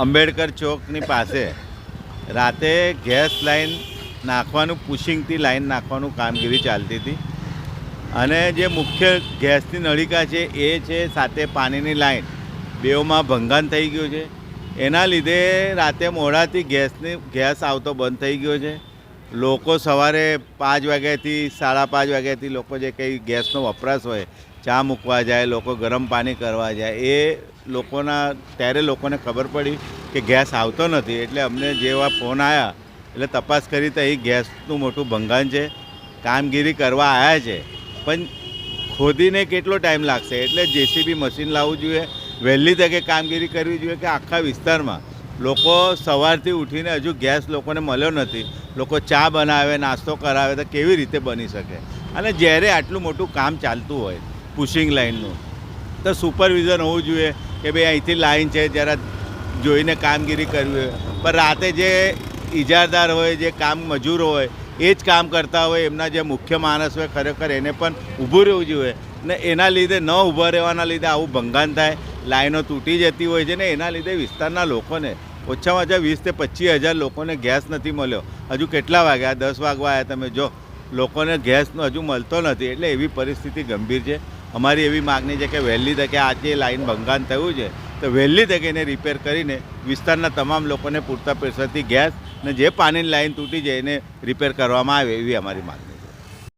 અંબેડકર ચોકની પાસે રાતે gas line નાખવાનું પુશિંગથી લાઈન નાખવાનું કામગીરી ચાલતી હતી અને જે મુખ્ય ગેસની નળિકા છે એ છે સાથે પાણીની લાઈન બેઓમાં ભંગાણ થઈ ગયું છે. એના લીધે રાતે મોડાથી ગેસ આવતો બંધ થઈ ગયો છે. લોકો સવારે 5 વાગ્યાથી 5:30 વાગ્યાથી લોકો જે કંઈ ગેસનો વપરાશ હોય, ચા મૂકવા જાય, લોકો ગરમ પાણી કરવા જાય, એ ત્યારે લોકોને ખબર પડી કે ગેસ આવતો નથી. એટલે અમને જેવા ફોન આવ્યા એટલે તપાસ કરી તો અહીં ગેસનું મોટું ભંગાણ છે. કામગીરી કરવા આવ્યા છે પણ ખોદીને કેટલો ટાઈમ લાગશે, એટલે જેસીબી મશીન લાવવું જોઈએ, વહેલી તકે કામગીરી કરવી જોઈએ કે આખા વિસ્તારમાં લોકો સવારથી ઉઠીને હજુ ગેસ લોકોને મળ્યો નથી. લોકો ચા બનાવે, નાસ્તો કરાવે તો કેવી રીતે બની શકે? અને જ્યારે આટલું મોટું કામ ચાલતું હોય પુશિંગ લાઇનનું તો સુપરવિઝન હોવું જોઈએ કે ભાઈ અહીંથી લાઈન છે જરા જોઈને કામગીરી કરવી હોય. પણ રાતે જે ઇજારદાર હોય, જે કામ મજૂરો હોય, એ જ કામ કરતા હોય, એમના જે મુખ્ય માણસ હોય ખરેખર એને પણ ઊભું રહેવું જોઈએ ને એના લીધે ન ઊભા રહેવાના લીધે આવું ભંગાણ થાય, લાઈનો તૂટી જતી હોય છે ને એના લીધે વિસ્તારના લોકોને ઓછામાં ઓછા 20,000 થી 25,000 લોકોને ગેસ નથી મળ્યો. હજુ કેટલા વાગ્યા? 10 વાગવા આવ્યા. તમે જો લોકોને ગેસનો હજુ મળતો નથી. એટલે એવી પરિસ્થિતિ ગંભીર છે. અમારી એવી માગણી છે કે વહેલી તકે આ જે લાઈન ભંગાણ થયું છે તો વહેલી તકે એને રિપેર કરીને વિસ્તારના તમામ લોકોને પૂરતા પ્રેશરથી ગેસ ને જે પાણીની લાઈન તૂટી જાય એને રિપેર કરવામાં આવે એવી અમારી માગણી.